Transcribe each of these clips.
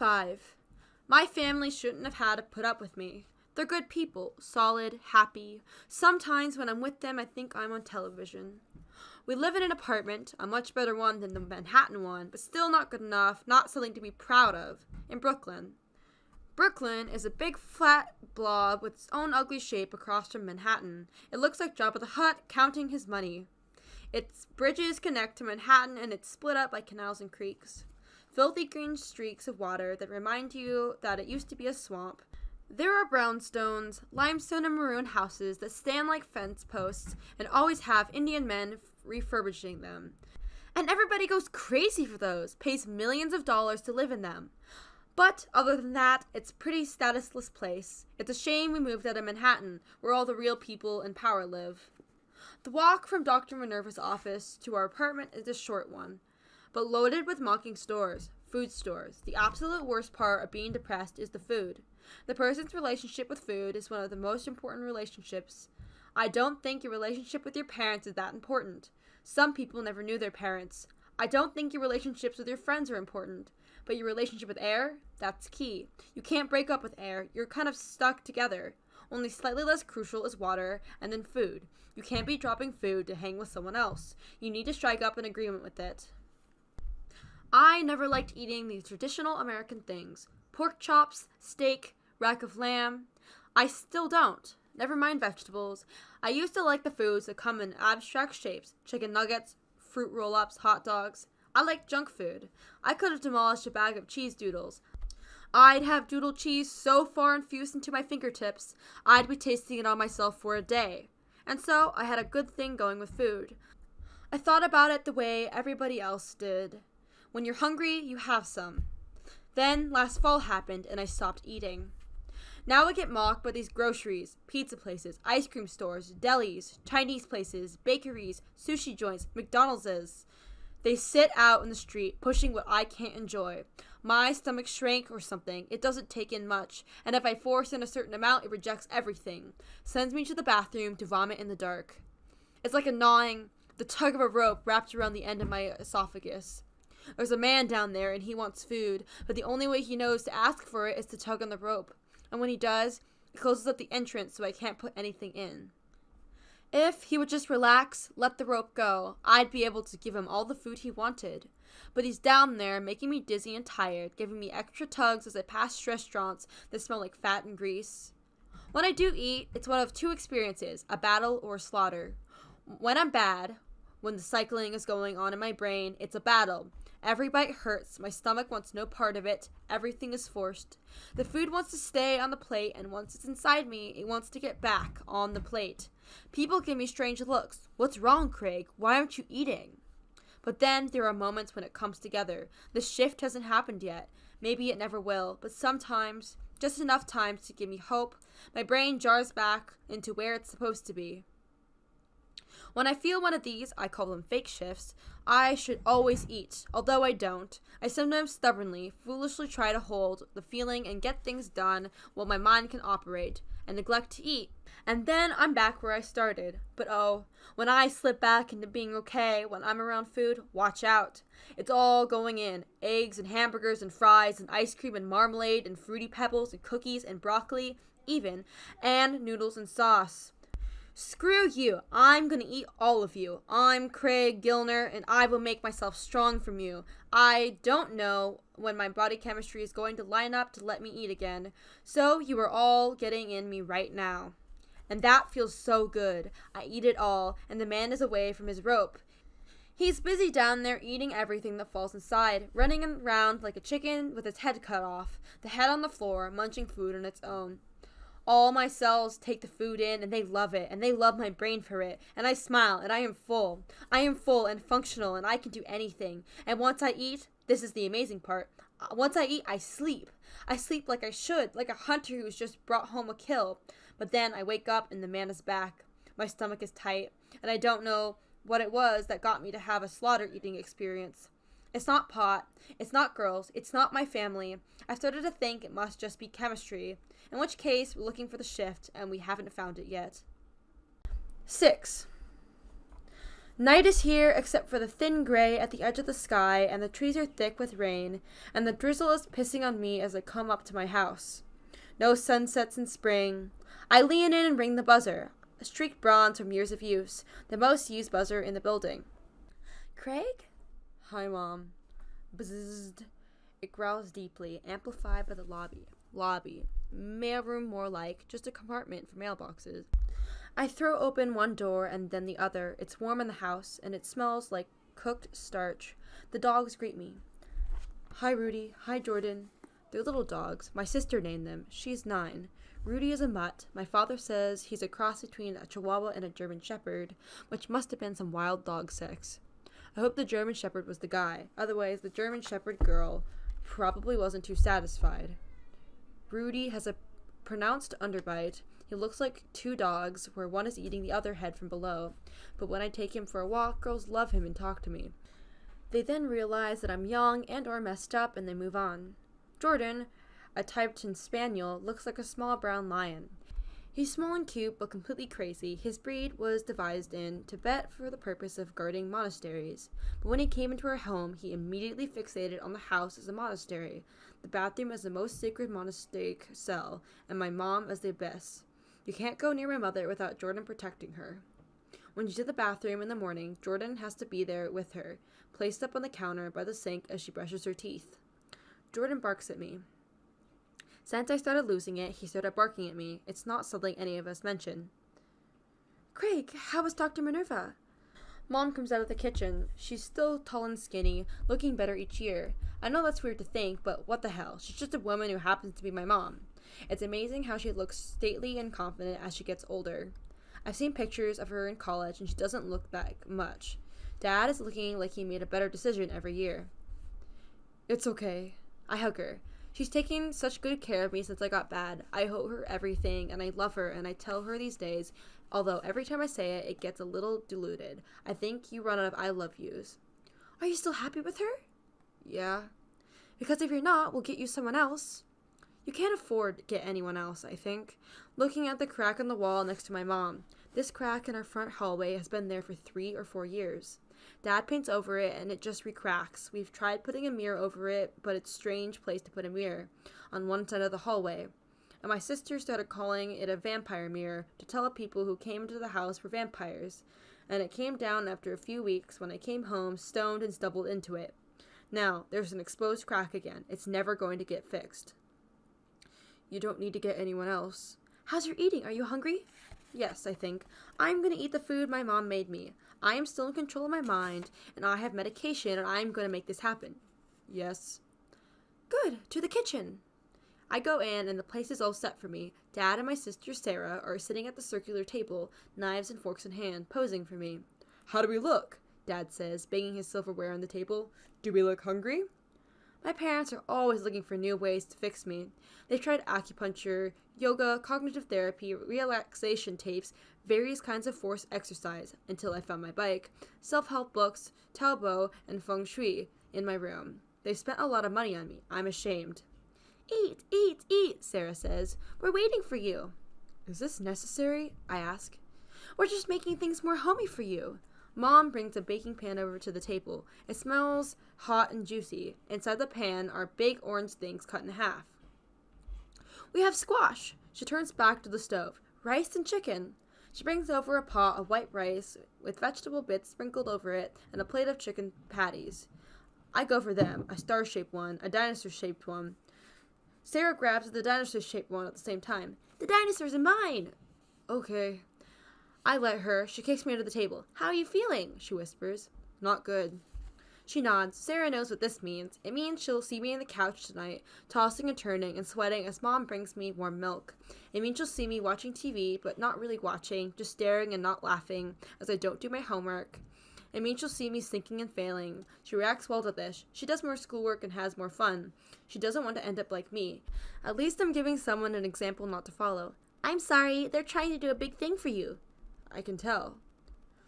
5. My family shouldn't have had to put up with me. They're good people, solid, happy. Sometimes when I'm with them, I think I'm on television. We live in an apartment, a much better one than the Manhattan one, but still not good enough, not something to be proud of, in Brooklyn. Brooklyn is a big flat blob with its own ugly shape across from Manhattan. It looks like Jabba the Hutt counting his money. Its bridges connect to Manhattan and it's split up by canals and creeks. Filthy green streaks of water that remind you that it used to be a swamp. There are brownstones, limestone and maroon houses that stand like fence posts and always have Indian men refurbishing them. And everybody goes crazy for those, pays millions of dollars to live in them. But other than that, it's a pretty statusless place. It's a shame we moved out of Manhattan, where all the real people in power live. The walk from Dr. Minerva's office to our apartment is a short one, but loaded with mocking stores, food stores. The absolute worst part of being depressed is the food. The person's relationship with food is one of the most important relationships. I don't think your relationship with your parents is that important. Some people never knew their parents. I don't think your relationships with your friends are important. But your relationship with air, that's key. You can't break up with air. You're kind of stuck together. Only slightly less crucial is water and then food. You can't be dropping food to hang with someone else. You need to strike up an agreement with it. I never liked eating these traditional American things. Pork chops, steak, rack of lamb. I still don't. Never mind vegetables. I used to like the foods that come in abstract shapes. Chicken nuggets, fruit roll-ups, hot dogs. I like junk food. I could have demolished a bag of cheese doodles. I'd have doodle cheese so far infused into my fingertips, I'd be tasting it on myself for a day. And so I had a good thing going with food. I thought about it the way everybody else did. When you're hungry, you have some. Then last fall happened and I stopped eating. Now I get mocked by these groceries, pizza places, ice cream stores, delis, Chinese places, bakeries, sushi joints, McDonald's. They sit out in the street, pushing what I can't enjoy. My stomach shrank or something. It doesn't take in much, and if I force in a certain amount, it rejects everything. Sends me to the bathroom to vomit in the dark. It's like a gnawing, the tug of a rope wrapped around the end of my esophagus. There's a man down there, and he wants food, but the only way he knows to ask for it is to tug on the rope. And when he does, he closes up the entrance so I can't put anything in. If he would just relax, let the rope go, I'd be able to give him all the food he wanted. But he's down there, making me dizzy and tired, giving me extra tugs as I pass restaurants that smell like fat and grease. When I do eat, it's one of two experiences, a battle or a slaughter. When I'm bad, when the cycling is going on in my brain, it's a battle. Every bite hurts, my stomach wants no part of it, everything is forced. The food wants to stay on the plate, and once it's inside me, it wants to get back on the plate. People give me strange looks. What's wrong, Craig? Why aren't you eating? But then there are moments when it comes together. The shift hasn't happened yet. Maybe it never will, but sometimes, just enough times to give me hope, my brain jars back into where it's supposed to be. When I feel one of these, I call them fake shifts, I should always eat. Although I don't, I sometimes stubbornly, foolishly try to hold the feeling and get things done while my mind can operate, and neglect to eat. And then I'm back where I started. But oh, when I slip back into being okay when I'm around food, watch out. It's all going in. Eggs and hamburgers and fries and ice cream and marmalade and Fruity Pebbles and cookies and broccoli, even, and noodles and sauce. Screw you. I'm gonna eat all of you. I'm Craig Gilner, and I will make myself strong from you. I don't know when my body chemistry is going to line up to let me eat again. So you are all getting in me right now. And that feels so good. I eat it all, and the man is away from his rope. He's busy down there eating everything that falls inside, running around like a chicken with its head cut off, the head on the floor, munching food on its own. All my cells take the food in, and they love it, and they love my brain for it, and I smile, and I am full. I am full and functional, and I can do anything. And once I eat, this is the amazing part, once I eat, I sleep. I sleep like I should, like a hunter who's just brought home a kill. But then I wake up, and the man is back. My stomach is tight, and I don't know what it was that got me to have a slaughter eating experience. It's not pot, it's not girls, it's not my family. I started to think it must just be chemistry, in which case we're looking for the shift and we haven't found it yet. 6. Night is here, except for the thin gray at the edge of the sky, and the trees are thick with rain, and the drizzle is pissing on me as I come up to my house. No sunsets in spring. I lean in and ring the buzzer, a streaked bronze from years of use, the most used buzzer in the building. Craig? Hi, Mom. Bzzzt. It growls deeply, amplified by the lobby. Lobby. Mailroom more like, just a compartment for mailboxes. I throw open one door and then the other. It's warm in the house, and it smells like cooked starch. The dogs greet me. Hi, Rudy. Hi, Jordan. They're little dogs. My sister named them. She's 9. Rudy is a mutt. My father says he's a cross between a Chihuahua and a German Shepherd, which must have been some wild dog sex. I hope the German Shepherd was the guy. Otherwise, the German Shepherd girl probably wasn't too satisfied. Rudy has a pronounced underbite. He looks like 2 dogs, where one is eating the other head from below. But when I take him for a walk, girls love him and talk to me. They then realize that I'm young and or messed up, and they move on. Jordan, a Tibetan Spaniel, looks like a small brown lion. He's small and cute, but completely crazy. His breed was devised in Tibet for the purpose of guarding monasteries. But when he came into our home, he immediately fixated on the house as a monastery, the bathroom as the most sacred monastic cell, and my mom as the abyss. You can't go near my mother without Jordan protecting her. When she's at the bathroom in the morning, Jordan has to be there with her, placed up on the counter by the sink as she brushes her teeth. Jordan barks at me. Since I started losing it, he started barking at me. It's not something any of us mention. Craig, how is Dr. Minerva? Mom comes out of the kitchen. She's still tall and skinny, looking better each year. I know that's weird to think, but what the hell? She's just a woman who happens to be my mom. It's amazing how she looks stately and confident as she gets older. I've seen pictures of her in college, and she doesn't look that much. Dad is looking like he made a better decision every year. It's okay. I hug her. She's taken such good care of me since I got bad. I owe her everything, and I love her, and I tell her these days, although every time I say it, it gets a little diluted. I think you run out of I love yous. Are you still happy with her? Yeah. Because if you're not, we'll get you someone else. You can't afford to get anyone else, I think. Looking at the crack in the wall next to my mom. This crack in our front hallway has been there for 3 or 4 years. Dad paints over it and it just recracks. We've tried putting a mirror over it, but it's a strange place to put a mirror, on one side of the hallway. And my sister started calling it a vampire mirror to tell people who came into the house were vampires. And it came down after a few weeks when I came home, stoned and stumbled into it. Now, there's an exposed crack again. It's never going to get fixed. You don't need to get anyone else. How's your eating? Are you hungry? Yes, I think. I'm going to eat the food my mom made me. I am still in control of my mind, and I have medication, and I'm going to make this happen. Yes. Good. To the kitchen. I go in, and the place is all set for me. Dad and my sister Sarah are sitting at the circular table, knives and forks in hand, posing for me. How do we look? Dad says, banging his silverware on the table. Do we look hungry? My parents are always looking for new ways to fix me. They've tried acupuncture, yoga, cognitive therapy, relaxation tapes, various kinds of force exercise, until I found my bike, self-help books, Taobo, and feng shui in my room. They've spent a lot of money on me. I'm ashamed. Eat, eat, eat, Sarah says. We're waiting for you. Is this necessary? I ask. We're just making things more homey for you. Mom brings a baking pan over to the table. It smells hot and juicy. Inside the pan are big orange things cut in half. We have squash. She turns back to the stove. Rice and chicken. She brings over a pot of white rice with vegetable bits sprinkled over it and a plate of chicken patties. I go for them, a star-shaped one, a dinosaur-shaped one. Sarah grabs the dinosaur-shaped one at the same time. The dinosaurs are mine! Okay. I let her. She kicks me under the table. How are you feeling? She whispers. Not good. She nods. Sarah knows what this means. It means she'll see me on the couch tonight, tossing and turning and sweating as Mom brings me warm milk. It means she'll see me watching TV, but not really watching, just staring and not laughing as I don't do my homework. It means she'll see me sinking and failing. She reacts well to this. She does more schoolwork and has more fun. She doesn't want to end up like me. At least I'm giving someone an example not to follow. I'm sorry, they're trying to do a big thing for you. I can tell.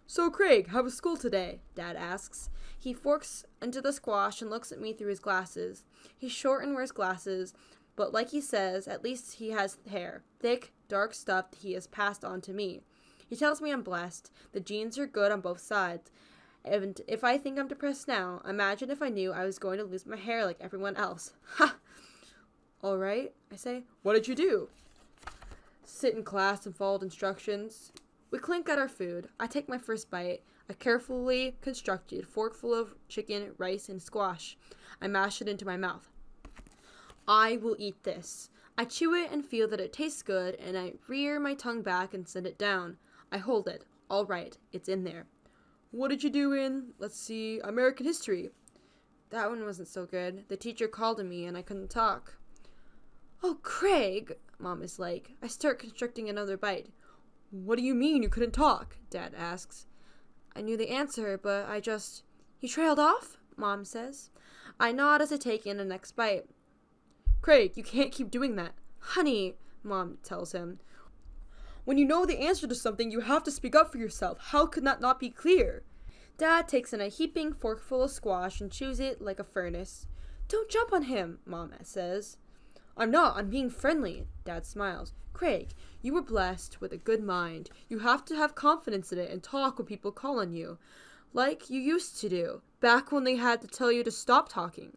So, Craig, how was school today? Dad asks. He forks into the squash and looks at me through his glasses. He's short and wears glasses, but like he says, at least he has hair. Thick, dark stuff he has passed on to me. He tells me I'm blessed. The genes are good on both sides. And if I think I'm depressed now, imagine if I knew I was going to lose my hair like everyone else. Ha! All right, I say. What did you do? Sit in class and followed instructions. We clink at our food. I take my first bite, a carefully constructed forkful of chicken, rice, and squash. I mash it into my mouth. I will eat this. I chew it and feel that it tastes good, and I rear my tongue back and send it down. I hold it. All right, it's in there. What did you do in, American history? That one wasn't so good. The teacher called on me, and I couldn't talk. Oh, Craig, Mom is like. I start constructing another bite. What do you mean you couldn't talk? Dad asks. I knew the answer, but You trailed off? Mom says. I nod as I take in the next bite. Craig, you can't keep doing that. Honey, Mom tells him. When you know the answer to something, you have to speak up for yourself. How could that not be clear? Dad takes in a heaping forkful of squash and chews it like a furnace. Don't jump on him, Mom says. I'm not. I'm being friendly. Dad smiles. Craig, you were blessed with a good mind. You have to have confidence in it and talk when people call on you. Like you used to do, back when they had to tell you to stop talking.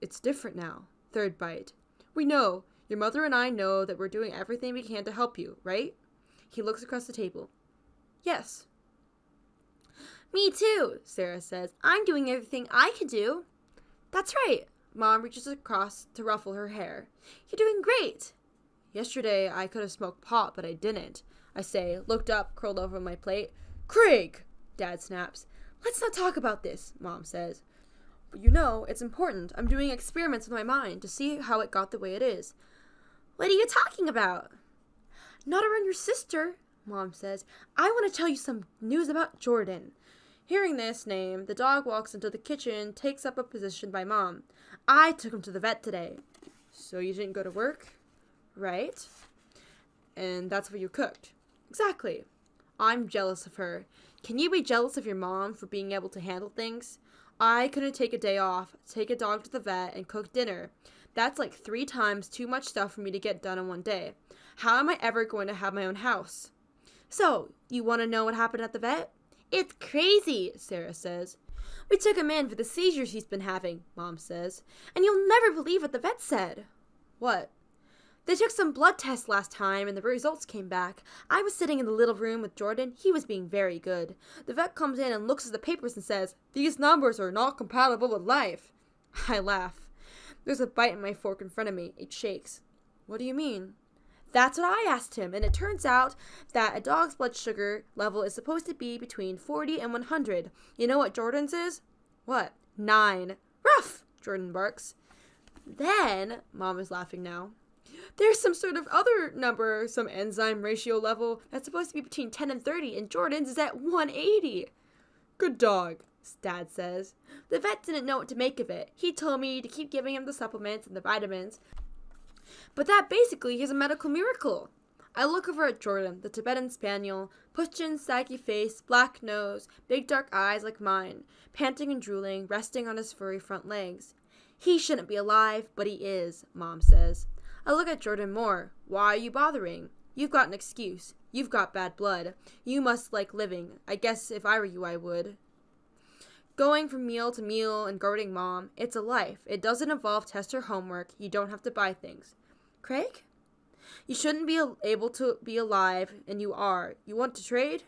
It's different now. Third bite. We know. Your mother and I know that we're doing everything we can to help you, right? He looks across the table. Yes. Me too, Sarah says. I'm doing everything I can do. That's right. Mom reaches across to ruffle her hair. You're doing great. Yesterday I could have smoked pot, but I didn't. I say, looked up, curled over my plate. Craig! Dad snaps. Let's not talk about this, Mom says. But you know, it's important. I'm doing experiments with my mind to see how it got the way it is. What are you talking about? Not around your sister, Mom says. I want to tell you some news about Jordan. Hearing this name, the dog walks into the kitchen, takes up a position by Mom. I took him to the vet today. So you didn't go to work? Right. And that's what you cooked. Exactly. I'm jealous of her. Can you be jealous of your mom for being able to handle things? I couldn't take a day off, take a dog to the vet, and cook dinner. That's like 3 times too much stuff for me to get done in one day. How am I ever going to have my own house? So, you want to know what happened at the vet? It's crazy, Sarah says. We took him in for the seizures he's been having, Mom says. And you'll never believe what the vet said. What? They took some blood tests last time and the results came back. I was sitting in the little room with Jordan. He was being very good. The vet comes in and looks at the papers and says, "These numbers are not compatible with life." I laugh. There's a bite in my fork in front of me. It shakes. What do you mean? That's what I asked him, and it turns out that a dog's blood sugar level is supposed to be between 40 and 100. You know what Jordan's is? What? 9. Ruff! Jordan barks. Then, Mom is laughing now, there's some sort of other number, some enzyme ratio level that's supposed to be between 10 and 30, and Jordan's is at 180. Good dog, Dad says. The vet didn't know what to make of it. He told me to keep giving him the supplements and the vitamins. But that basically is a medical miracle. I look over at Jordan, the Tibetan Spaniel, pushed-in, saggy face, black nose, big dark eyes like mine, panting and drooling, resting on his furry front legs. He shouldn't be alive, but he is, Mom says. I look at Jordan more. Why are you bothering? You've got an excuse. You've got bad blood. You must like living. I guess if I were you, I would. Going from meal to meal and guarding Mom, it's a life. It doesn't involve test or homework. You don't have to buy things. Craig? You shouldn't be able to be alive, and you are. You want to trade?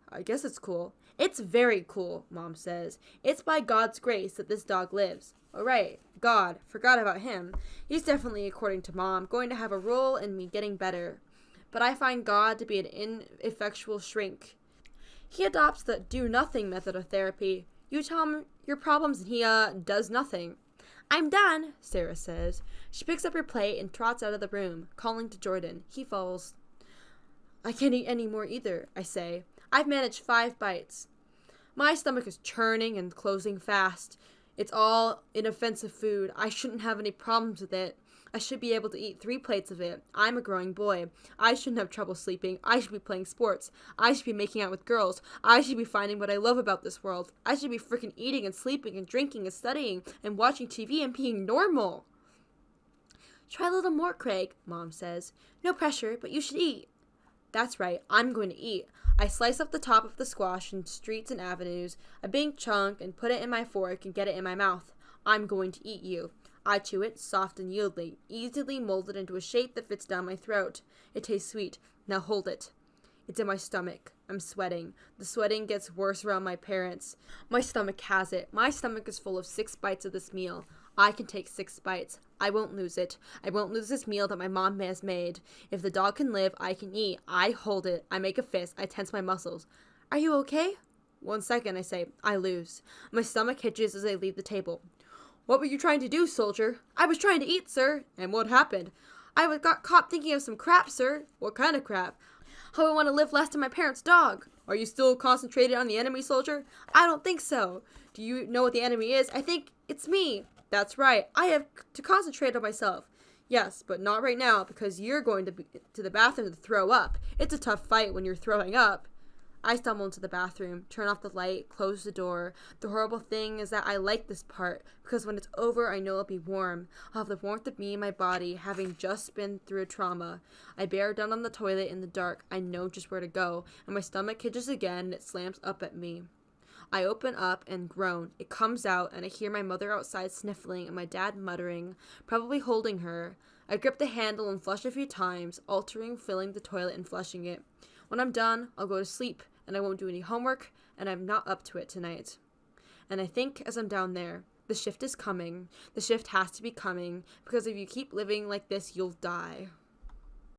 I guess it's cool. It's very cool, Mom says. It's by God's grace that this dog lives. All right, God, forgot about him. He's definitely, according to Mom, going to have a role in me getting better. But I find God to be an ineffectual shrink. He adopts the do-nothing method of therapy. You tell him your problems and he, does nothing. I'm done, Sarah says. She picks up her plate and trots out of the room, calling to Jordan. He follows. I can't eat any more either, I say. I've managed 5 bites. My stomach is churning and closing fast. It's all inoffensive food. I shouldn't have any problems with it. I should be able to eat 3 plates of it. I'm a growing boy. I shouldn't have trouble sleeping. I should be playing sports. I should be making out with girls. I should be finding what I love about this world. I should be freaking eating and sleeping and drinking and studying and watching TV and being normal. Try a little more, Craig, Mom says. No pressure, but you should eat. That's right, I'm going to eat. I slice up the top of the squash in streets and avenues, a big chunk, and put it in my fork and get it in my mouth. I'm going to eat you. I chew it, soft and yielding, easily molded into a shape that fits down my throat. It tastes sweet. Now hold it. It's in my stomach. I'm sweating. The sweating gets worse around my parents. My stomach has it. My stomach is full of 6 bites of this meal. I can take 6 bites. I won't lose it. I won't lose this meal that my mom has made. If the dog can live, I can eat. I hold it. I make a fist. I tense my muscles. Are you okay? 1 second, I say. I lose. My stomach hitches as I leave the table. What were you trying to do, soldier? I was trying to eat, sir. And what happened? I got caught thinking of some crap, sir. What kind of crap? How I want to live less than my parents' dog. Are you still concentrated on the enemy, soldier? I don't think so. Do you know what the enemy is? I think it's me. That's right. I have to concentrate on myself. Yes, but not right now because you're going to the bathroom to throw up. It's a tough fight when you're throwing up. I stumble into the bathroom, turn off the light, close the door. The horrible thing is that I like this part, because when it's over, I know it'll be warm. I'll have the warmth of me and my body, having just been through a trauma. I bear down on the toilet in the dark. I know just where to go, and my stomach hitches again, and it slams up at me. I open up and groan. It comes out, and I hear my mother outside sniffling and my dad muttering, probably holding her. I grip the handle and flush a few times, altering, filling the toilet and flushing it. When I'm done, I'll go to sleep, and I won't do any homework, and I'm not up to it tonight. And I think as I'm down there, the shift is coming. The shift has to be coming, because if you keep living like this, you'll die.